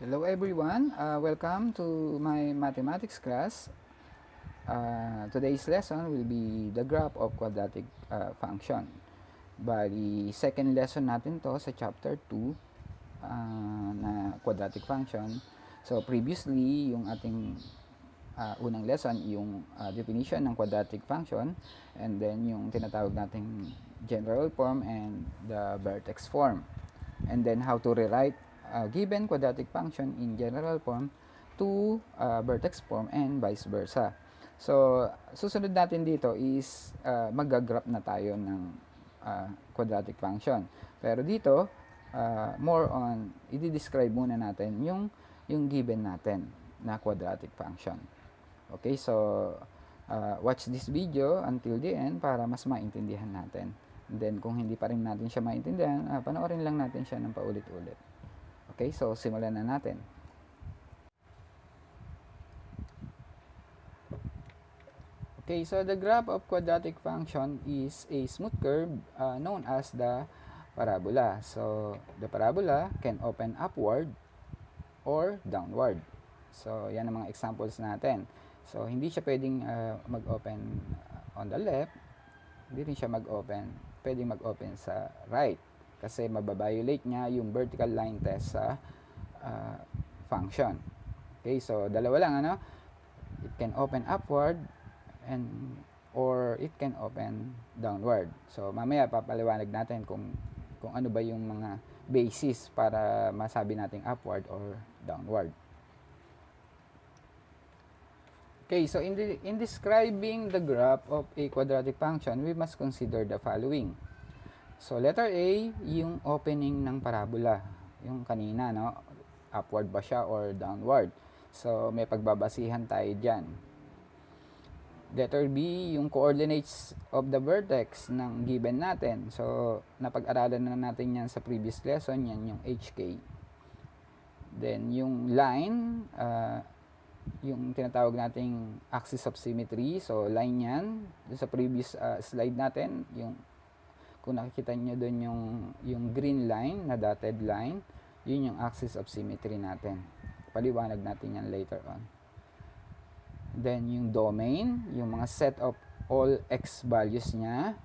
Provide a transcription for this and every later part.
Hello everyone, welcome to my mathematics class. Today's lesson will be the graph of quadratic function. Bali, second lesson natin to sa chapter 2 na quadratic function. So previously, yung ating unang lesson, yung definition ng quadratic function, and then yung tinatawag nating general form and the vertex form. And then how to rewrite given quadratic function in general form to vertex form and vice versa. So, susunod natin dito is mag-graph na tayo ng quadratic function. Pero dito, more on, i-describe muna natin yung given natin na quadratic function. Okay, so watch this video until the end para mas maintindihan natin. And then, kung hindi pa rin natin siya maintindihan, panoorin lang natin siya ng paulit-ulit. Okay, so simulan na natin. Okay, so the graph of quadratic function is a smooth curve known as the parabola. So, the parabola can open upward or downward. So, yan ang mga examples natin. So, hindi siya pwedeng mag-open on the left, hindi rin siya pwedeng mag-open sa right. Kasi mababiolate niya yung vertical line test sa function. Okay, so dalawa lang, ano? It can open upward or it can open downward. So mamaya papaliwanag natin kung ano ba yung mga basis para masabi nating upward or downward. Okay, so in describing the graph of a quadratic function, we must consider the following. So letter A, yung opening ng parabola, yung kanina, no? Upward ba siya or downward? So may pagbabasihan tayo diyan. Letter B, yung coordinates of the vertex ng given natin. So, napag-aralan na natin yan sa previous lesson, yan yung HK. Then, yung line, yung tinatawag nating axis of symmetry. So, line yan. Sa previous slide natin, kung nakikita nyo doon yung green line na dotted line, yun yung axis of symmetry natin. Paliwanag natin yan later on. Then, yung domain, yung mga set of all x values niya.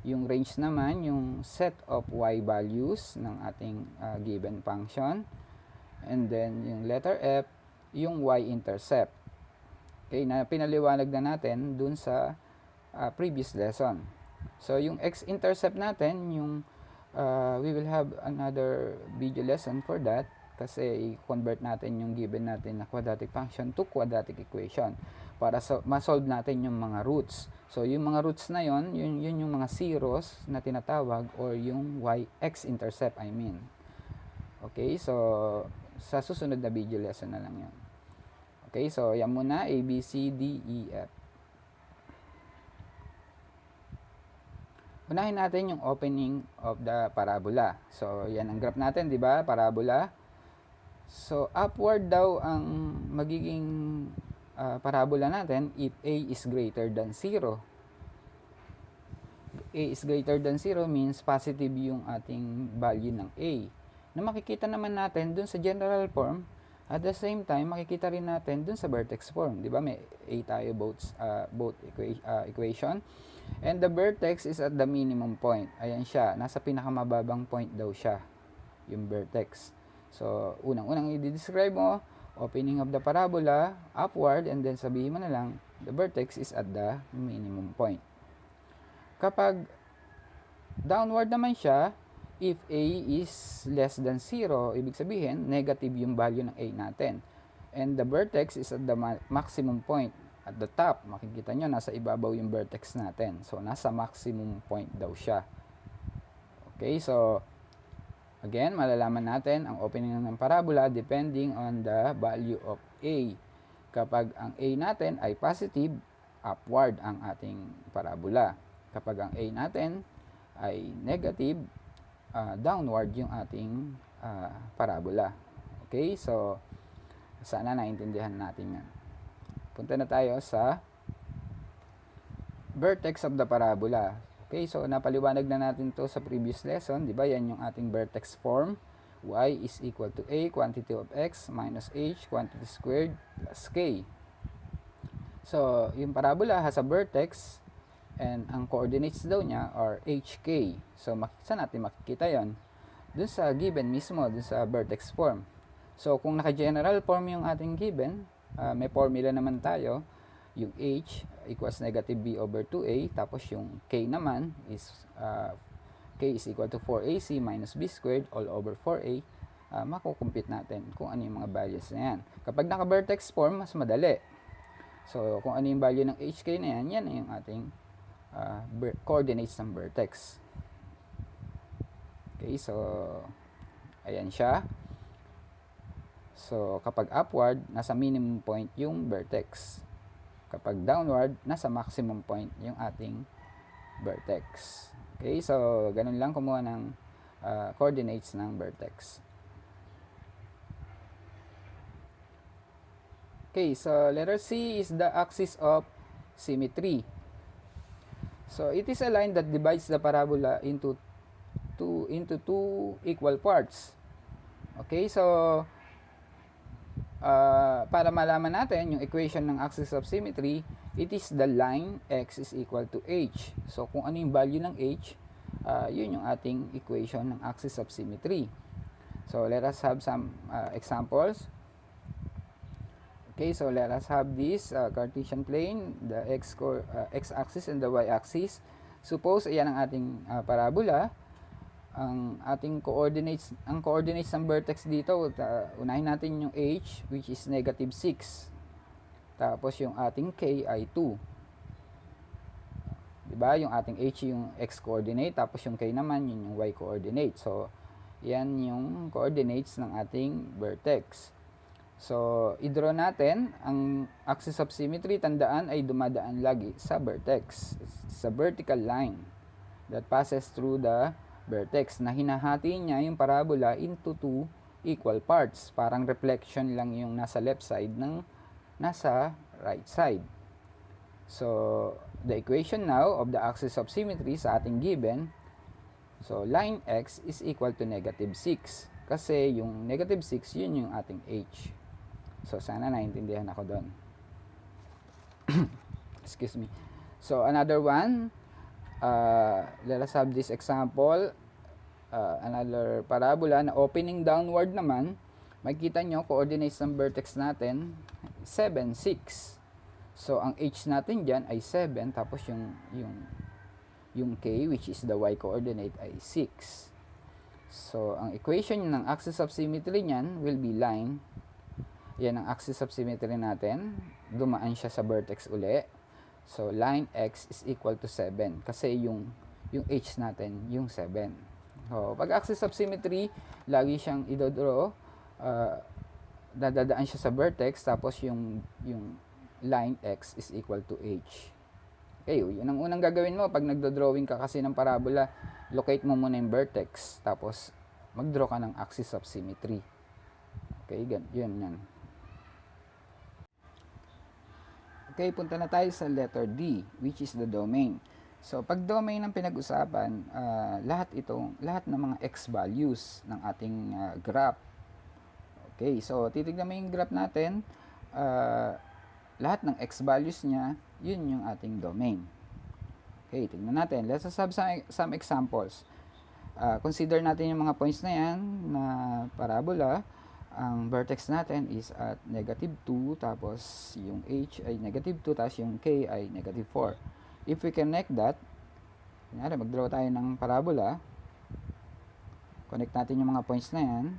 Yung range naman, yung set of y values ng ating given function. And then, yung letter F, yung y-intercept. Okay, na pinaliwanag na natin dun sa previous lesson. So, yung x-intercept natin, we will have another video lesson for that. Kasi i-convert natin yung given natin na quadratic function to quadratic equation para ma-solve natin yung mga roots. So, yung mga roots na yun yung mga zeros na tinatawag or yung x-intercept, I mean. Okay, so sa susunod na video lesson na lang yun. Okay, so yan muna, A, B, C, D, E, F. Unahin natin yung opening of the parabola. So, yan ang graph natin, di ba? Parabola. So, upward daw ang magiging parabola natin if A is greater than 0. A is greater than 0 means positive yung ating value ng A. Na makikita naman natin dun sa general form, at the same time, makikita rin natin dun sa vertex form. Di ba? May A tayo both equation. And the vertex is at the minimum point. Ayan siya. Nasa pinakamababang point daw siya, yung vertex. So, unang-unang i-describe mo, opening of the parabola, upward, and then sabihin mo na lang, the vertex is at the minimum point. Kapag downward naman siya, if A is less than 0, ibig sabihin, negative yung value ng A natin. And the vertex is at the maximum point. At the top, makikita nyo, nasa ibabaw yung vertex natin. So, nasa maximum point daw siya. Okay, so, again, malalaman natin ang opening ng parabola depending on the value of A. Kapag ang A natin ay positive, upward ang ating parabola. Kapag ang A natin ay negative, downward yung ating parabola. Okay, so sana naintindihan natin yan. Punta na tayo sa vertex of the parabola. Okay, so napaliwanag na natin to sa previous lesson, di ba? Yan yung ating vertex form, y is equal to a quantity of x minus h quantity squared plus k. So, yung parabola has a vertex and ang coordinates daw niya are hk. So, saan natin makikita yon? Dun sa given mismo, dun sa vertex form. So, kung naka-general form yung ating given, may formula naman tayo. Yung h equals negative b over 2a, tapos yung k naman is k is equal to 4ac minus b squared all over 4a. Makukumpute natin kung ano yung mga values na yan. Kapag naka-vertex form, mas madali. So, kung ano yung value ng hk na yan, yan na yung ating coordinates ng vertex. Okay, so, ayan siya. So, kapag upward, nasa minimum point yung vertex. Kapag downward, nasa maximum point yung ating vertex. Okay, so, ganun lang kumuha ng coordinates ng vertex. Okay, so letter C is the axis of symmetry. So it is a line that divides the parabola into two equal parts. Okay, so para malaman natin yung equation ng axis of symmetry, it is the line x is equal to h. So kung ano yung value ng h, yun yung ating equation ng axis of symmetry. So let us have some examples. Okay, so let us have this Cartesian plane, the x-axis and the y-axis. Suppose ayan ang ating parabola. Ang ating coordinates ng vertex dito, unahin natin yung h, which is negative 6. Tapos yung ating k ay 2. Diba? Yung ating h yung x-coordinate, tapos yung k naman yun yung y-coordinate. So, yan yung coordinates ng ating vertex. So, i-draw natin ang axis of symmetry, tandaan ay dumadaan lagi sa vertex. It's a vertical line that passes through the vertex na hinahati niya yung parabola into two equal parts. Parang reflection lang yung nasa left side ng nasa right side. So, the equation now of the axis of symmetry sa ating given, so line x is equal to negative 6. Kasi yung negative 6, yun yung ating h. So, sana naintindihan ako doon. Excuse me. So, another one. Let us have this example. Another parabola na opening downward naman. Makikita nyo, coordinates ng vertex natin, 7, 6. So, ang h natin dyan ay 7. Tapos, yung k, which is the y-coordinate, ay 6. So, ang equation ng axis of symmetry niyan will be line. Yan ang axis of symmetry natin. Dumaan siya sa vertex uli. So, line x is equal to 7. Kasi yung h natin, yung 7. So, pag axis of symmetry, lagi siyang idodraw. Dadaan siya sa vertex. Tapos, yung line x is equal to h. Okay, yun ang unang gagawin mo. Pag nagdodrawing ka kasi ng parabola, locate mo muna yung vertex. Tapos, magdraw ka ng axis of symmetry. Okay, yun. Okay, punta na tayo sa letter D, which is the domain. So, pag domain ang pinag-usapan, lahat ng mga x values ng ating graph. Okay, so titignan mo yung graph natin, lahat ng x values niya, yun yung ating domain. Okay, tingnan natin. Let's have some examples. Consider natin yung mga points na yan na parabola. Ang vertex natin is at negative 2, tapos yung h ay negative 2, tapos yung k ay negative 4. If we connect that, mag-draw tayo ng parabola. Connect natin yung mga points na yan.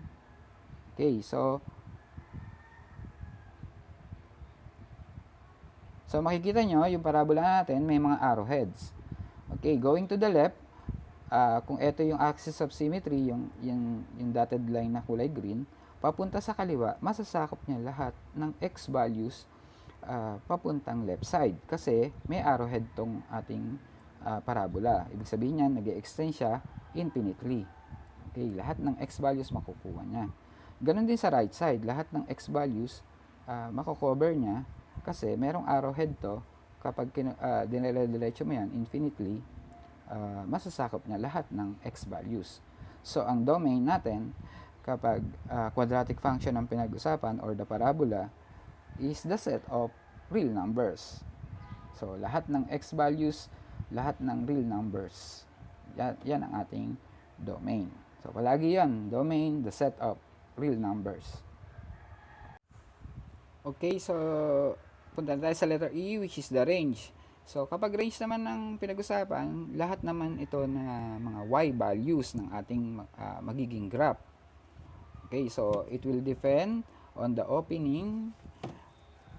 Okay, so makikita nyo, yung parabola natin, may mga arrowheads. Okay, going to the left, kung ito yung axis of symmetry, yung dotted line na kulay green, papunta sa kaliwa, masasakop niya lahat ng x values papuntang left side. Kasi may arrowhead tong ating parabola. Ibig sabihin niyan, nag-extend siya infinitely. Okay, lahat ng x values makukuha niya. Ganon din sa right side, lahat ng x values makukover niya kasi merong arrowhead to. Kapag dinire-diretso mo yan infinitely, masasakop niya lahat ng x values. So, ang domain natin, kapag quadratic function ang pinag-usapan or the parabola is the set of real numbers. So, lahat ng x values, lahat ng real numbers. Yan ang ating domain. So, palagi yan, domain, the set of real numbers. Okay, so punta tayo sa letter E, which is the range. So, kapag range naman ng pinag-usapan, lahat naman ito na mga y values ng ating magiging graph. Okay, so it will depend on the opening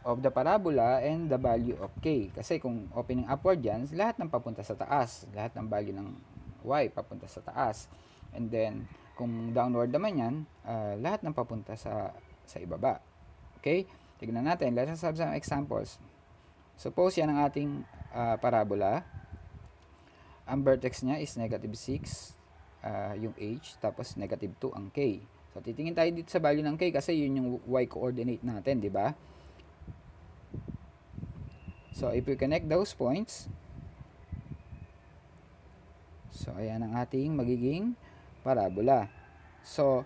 of the parabola and the value of k. Kasi kung opening upward yan, lahat ng papunta sa taas. Lahat ng value ng y papunta sa taas. And then, kung downward naman yan, lahat ng papunta sa ibaba. Okay? Tignan natin. Let us have some examples. Suppose yan ang ating parabola. Ang vertex niya is negative 6, yung h, tapos negative 2 ang k. So, titingin tayo dito sa value ng k kasi yun yung y coordinate natin, di ba? So, if we connect those points, so, ayan ang ating magiging parabola. So,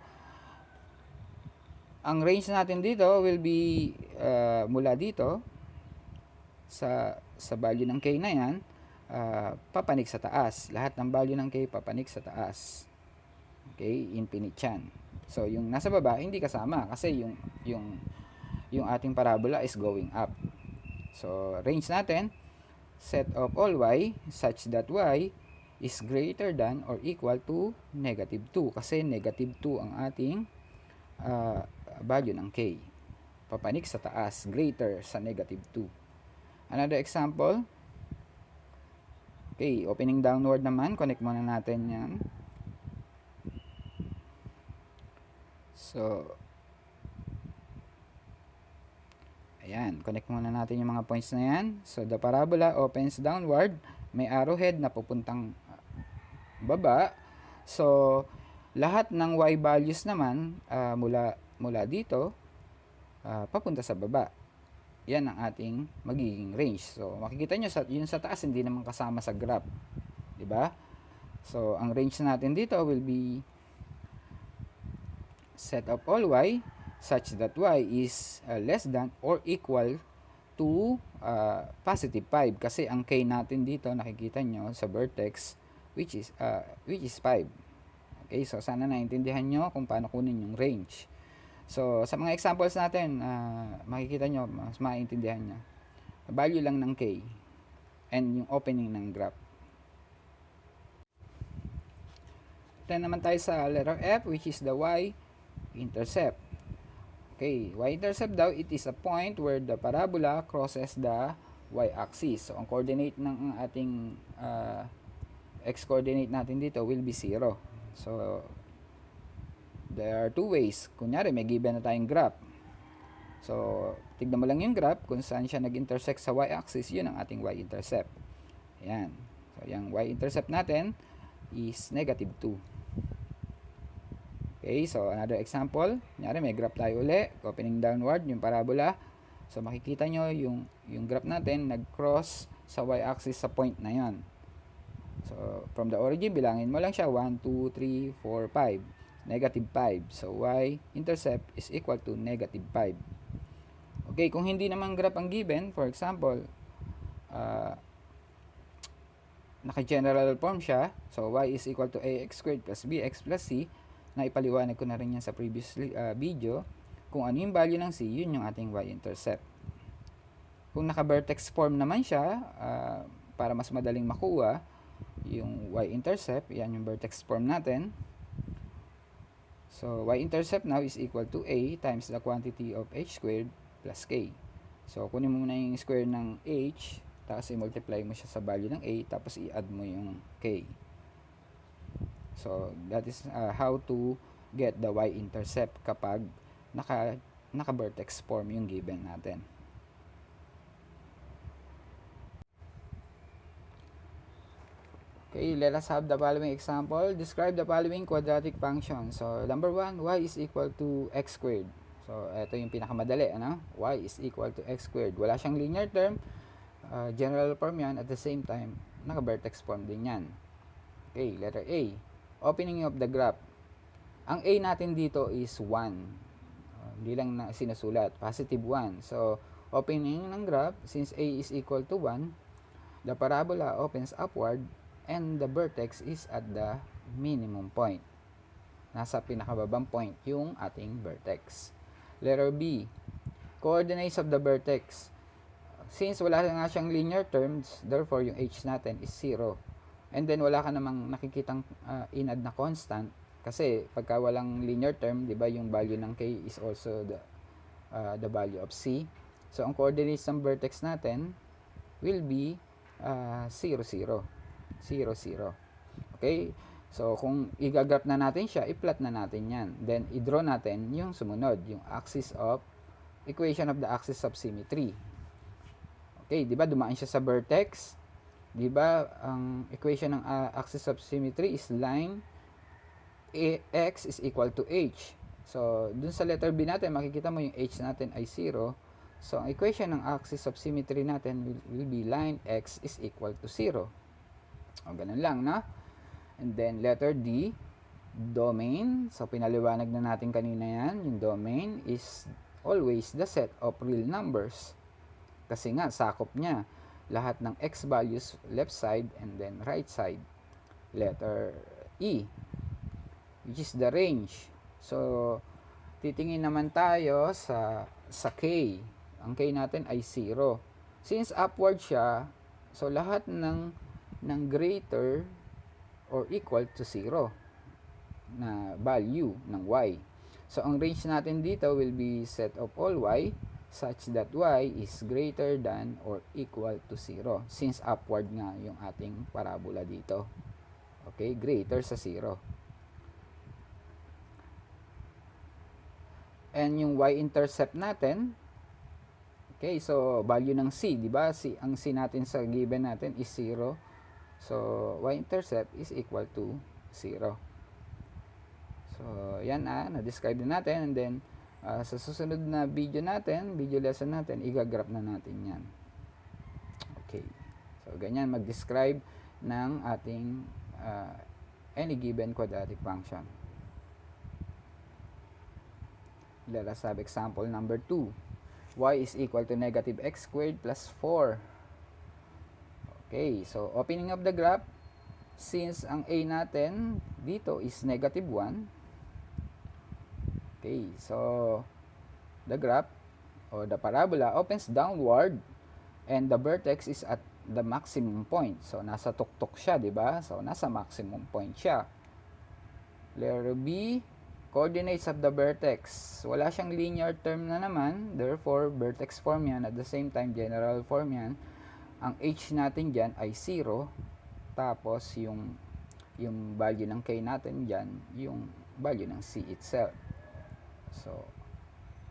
ang range natin dito will be mula dito sa value ng k na yan, papanik sa taas. Lahat ng value ng k papanik sa taas. Okay, infinite yan. So, yung nasa baba, hindi kasama kasi yung ating parabola is going up. So, range natin, set of all y such that y is greater than or equal to negative 2. Kasi negative 2 ang ating value ng k. Papanik sa taas, greater sa negative 2. Another example. Okay, opening downward naman. Connect muna natin yan. So, ayan, connect muna natin yung mga points na yan. So, the parabola opens downward. May arrowhead na pupuntang baba. So, lahat ng y values naman mula dito papunta sa baba. Yan ang ating magiging range. So, makikita nyo, yun sa taas, hindi naman kasama sa graph. Diba? So, ang range natin dito will be set of all y such that y is less than or equal to positive 5 kasi ang k natin dito nakikita nyo sa vertex which is 5. Okay, so sana naintindihan nyo kung paano kunin yung range. So sa mga examples natin, makikita nyo, mas maintindihan nyo. Value lang ng k and yung opening ng graph. Then naman tayo sa letter F, which is the y-intercept. Okay, y-intercept daw, it is a point where the parabola crosses the y-axis. So, ang coordinate ng ating x-coordinate natin dito will be 0. So, there are two ways. Kunyari, may given na tayong graph. So, tignan mo lang yung graph kung saan siya nag-intersect sa y-axis, yun ang ating y-intercept. Ayan. So, yung y-intercept natin is negative 2. Okay, so another example. Kunyari, may graph tayo uli. Opening downward, yung parabola. So, makikita nyo yung graph natin nag-cross sa y-axis sa point na yon. So, from the origin, bilangin mo lang siya. 1, 2, 3, 4, 5. Negative 5. So, y-intercept is equal to negative 5. Okay, kung hindi naman graph ang given, for example, naka-general form siya. So, y is equal to ax squared plus bx plus c. Naipaliwanag ko na rin yan sa previous video. Kung ano yung value ng c, yun yung ating y-intercept. Kung naka-vertex form naman siya, para mas madaling makuha, yung y-intercept, yan yung vertex form natin. So, y-intercept now is equal to a times the quantity of h squared plus k. So, kunin mo muna yung square ng h, tapos i-multiply mo siya sa value ng a, tapos i-add mo yung k. So, that is how to get the y-intercept kapag naka-vertex form yung given natin. Okay, let us have the following example. Describe the following quadratic function. So, number 1, y is equal to x squared. So, ito yung pinakamadali, ano? Y is equal to x squared. Wala siyang linear term. General form yan. At the same time, naka-vertex form din yan. Okay, letter A. Opening of the graph. Ang A natin dito is 1. Hindi lang na sinusulat, positive 1. So, opening ng graph, since A is equal to 1, the parabola opens upward and the vertex is at the minimum point. Nasa pinakababang point yung ating vertex. Letter B, coordinates of the vertex. Since wala nga siyang linear terms, therefore yung h natin is 0. And then wala ka namang nakikitang inad na constant kasi pagka walang linear term, 'di ba, yung value ng k is also the value of c. So ang coordinates ng vertex natin will be 0, 0. 0, 0. Okay? So kung i-graph na natin siya, i-plot na natin 'yan. Then i-draw natin yung sumunod, yung axis of equation of the axis of symmetry. Okay, 'di ba dumaan siya sa vertex? 'Di ba ang equation ng axis of symmetry is line x is equal to h. So, dun sa letter B natin, makikita mo yung h natin ay 0. So, ang equation ng axis of symmetry natin will be line x is equal to 0. O, ganun lang, no? And then, letter D, domain. So, pinaliwanag na natin kanina yan. Yung domain is always the set of real numbers. Kasi nga, sakop niya lahat ng x values left side and then right side. Letter E, which is the range. So, titingin naman tayo sa k. Ang k natin ay 0. Since upward siya, so lahat ng greater or equal to 0 na value ng y. So, ang range natin dito will be set of all y such that y is greater than or equal to 0. Since upward nga yung ating parabola dito. Okay, greater sa 0. And yung y-intercept natin, okay, so value ng c, di ba? Ang c natin sa given natin is 0. So, y-intercept is equal to 0. So, yan na-describe na natin. And then, sa susunod na video natin, video lesson natin, i-graph na natin yan. Okay. So, ganyan mag-describe ng ating any given quadratic function. Let us have example number 2. Y is equal to negative x squared plus 4. Okay, so opening of the graph, since ang a natin dito is negative 1. Okay, so the graph or the parabola opens downward and the vertex is at the maximum point. So nasa tuktok siya, di ba? So nasa maximum point siya. Letter B, coordinates of the vertex. Wala siyang linear term na naman, therefore vertex form yan, at the same time general form yan. Ang h natin dyan ay 0, tapos yung value ng k natin dyan, yung value ng c itself. So,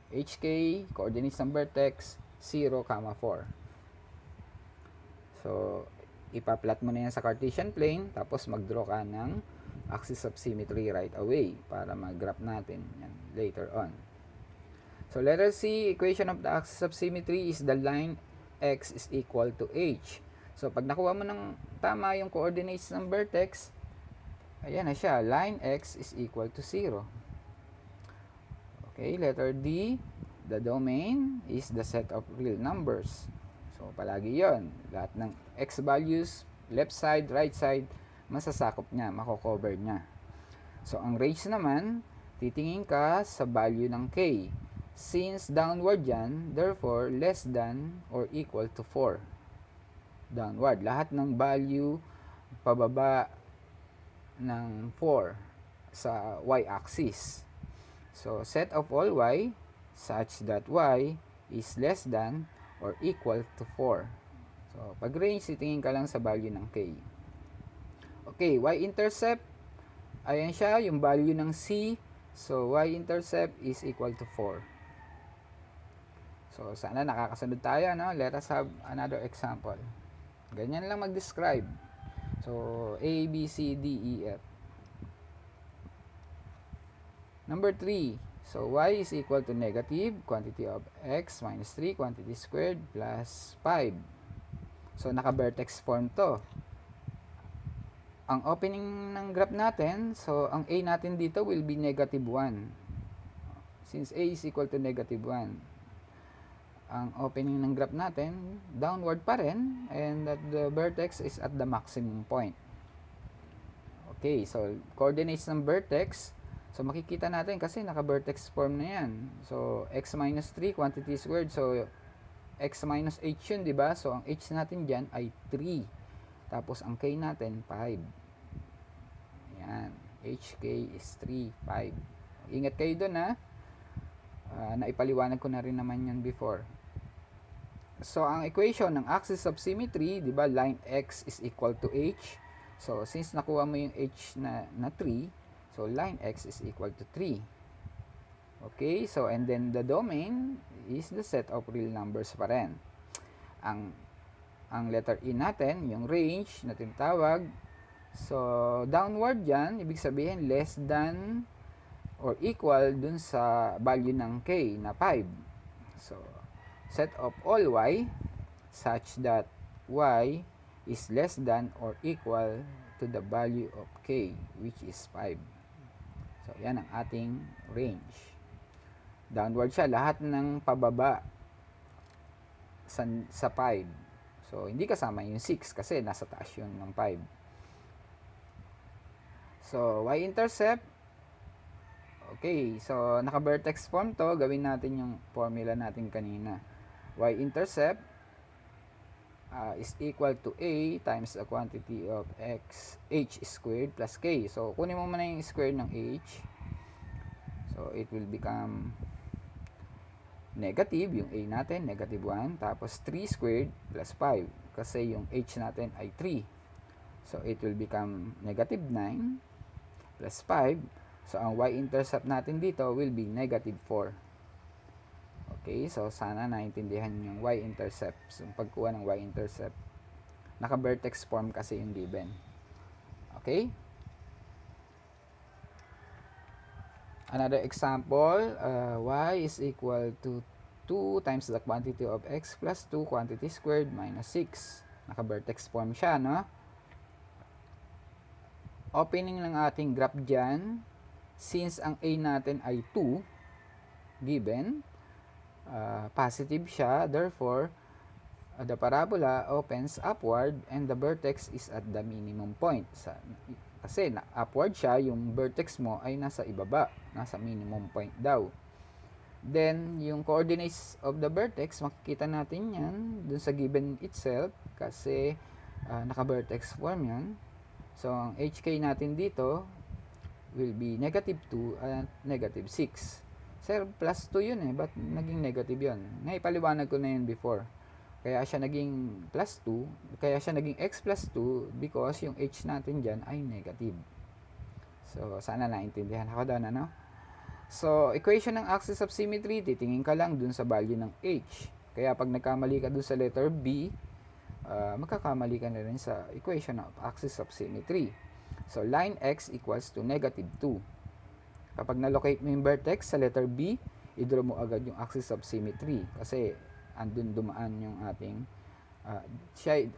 hk, coordinates ng vertex, 0, 4. So, ipa-plot mo na yan sa Cartesian plane, tapos mag-draw ka ng axis of symmetry right away para mag-graph natin yan later on. So, letter C, equation of the axis of symmetry is the line x is equal to h. So, pag nakuha mo ng tama yung coordinates ng vertex, ayan na siya, line x is equal to 0. Okay, letter D, the domain is the set of real numbers. So, palagi yon, lahat ng x values, left side, right side, masasakop niya, mako-cover niya. So, ang range naman, titingin ka sa value ng k. Since downward yan, therefore, less than or equal to 4. Downward. Lahat ng value pababa ng 4 sa y-axis. So, set of all y such that y is less than or equal to 4. So, pag range, titingin ka lang sa value ng k. Okay, y-intercept, ayan siya, yung value ng c. So, y-intercept is equal to 4. So, sana nakakasunod tayo, no? Let us have another example. Ganyan lang mag-describe. So, A, B, C, D, E, F. Number 3. So, y is equal to negative quantity of x minus 3 quantity squared plus 5. So, naka-vertex form to. ang opening ng graph natin, so ang A natin dito will be negative 1. Since A is equal to negative 1. Ang opening ng graph natin, downward pa rin, and that the vertex is at the maximum point. Okay, so coordinates ng vertex, so makikita natin kasi naka-vertex form na yan. So, x minus 3, quantity squared, so x minus h yun, diba? So, ang h natin dyan ay 3. Tapos, ang k natin, 5. Yan. HK is 3, 5. Ingat kayo dun, ha? Naipaliwanag ko na rin naman yan before. So, ang equation ng axis of symmetry, di ba, line x is equal to h. So, since nakuha mo yung h na 3, so line x is equal to 3. Okay, so and then the domain is the set of real numbers pa rin. Ang letter E natin, yung range na tinatawag, so downward yan, ibig sabihin less than or equal dun sa value ng k na 5. So, set of all y such that y is less than or equal to the value of k, which is 5. So, yan ang ating range. Downward siya, lahat ng pababa sa 5. So, hindi kasama yung 6 kasi nasa taas yun ng 5. So, y-intercept, okay, so naka-vertex form to, gawin natin yung formula natin kanina. Y-intercept is equal to a times the quantity of h squared plus k. So, kunin mo muna yung square ng h. So, it will become negative, yung a natin, negative 1. Tapos, 3 squared plus 5. Kasi yung h natin ay 3. So, it will become negative 9 plus 5. So, ang y-intercept natin dito will be negative 4. Okay, so sana naintindihan yung y-intercept. So, pagkuha ng y-intercept, naka-vertex form kasi yung given. Okay? Another example, y is equal to 2 times the quantity of x plus 2 quantity squared minus 6. Naka-vertex form siya, no? Opening ng ating graph dyan, since ang a natin ay 2, given, positive siya, therefore, the parabola opens upward and the vertex is at the minimum point. Kasi upward siya, yung vertex mo ay nasa ibaba, nasa minimum point daw. Then, yung coordinates of the vertex, makikita natin yan dun sa given itself kasi naka-vertex form yan. So, ang HK natin dito will be negative 2 at negative 6. Sir, plus 2 yun eh. Ba't naging negative yun? Naipaliwanag ko na yun before. Kaya siya naging plus 2. Kaya siya naging x plus 2 because yung h natin dyan ay negative. So, sana naintindihan ako doon, ano? So, equation ng axis of symmetry, titingin ka lang dun sa value ng h. Kaya pag nagkamali ka dun sa letter B, magkakamali ka na rin sa equation of axis of symmetry. So, line x equals to negative 2. Kapag na-locate mo yung vertex sa letter B, i-draw mo agad yung axis of symmetry. Kasi, andun dumaan yung ating,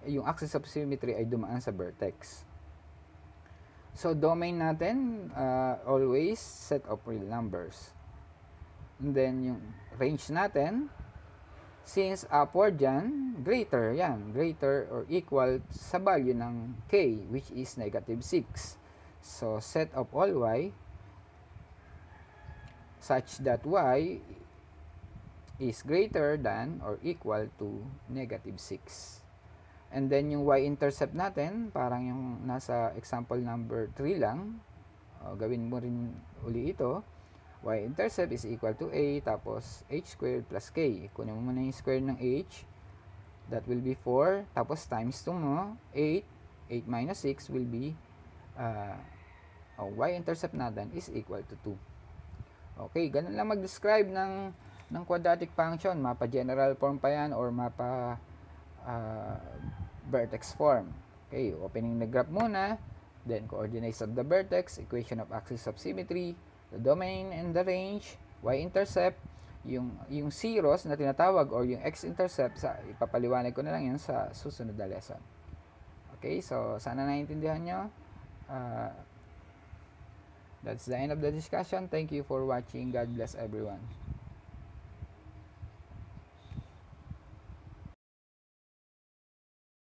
yung axis of symmetry ay dumaan sa vertex. So, domain natin, always set of real numbers. And then, yung range natin, since upward yan, greater or equal sa value ng k, which is negative 6. So, set of all y, such that y is greater than or equal to negative 6. And then, yung y-intercept natin, parang yung nasa example number 3 lang, gawin mo rin uli ito. Y-intercept is equal to a, tapos h squared plus k. Kunin mo muna yung square ng h, that will be 4, tapos times 2 mo, 8, 8 minus 6 will be, y-intercept natin is equal to 2. Okay, ganun lang mag-describe ng quadratic function. Mapa general form pa yan or mapa vertex form. Okay, opening the graph muna, then coordinates of the vertex, equation of axis of symmetry, the domain and the range, y-intercept, yung zeros na tinatawag or yung x-intercept, ipapaliwanag ko na lang yan sa susunod na lesson. Okay, so sana naiintindihan nyo. That's the end of the discussion. Thank you for watching. God bless everyone.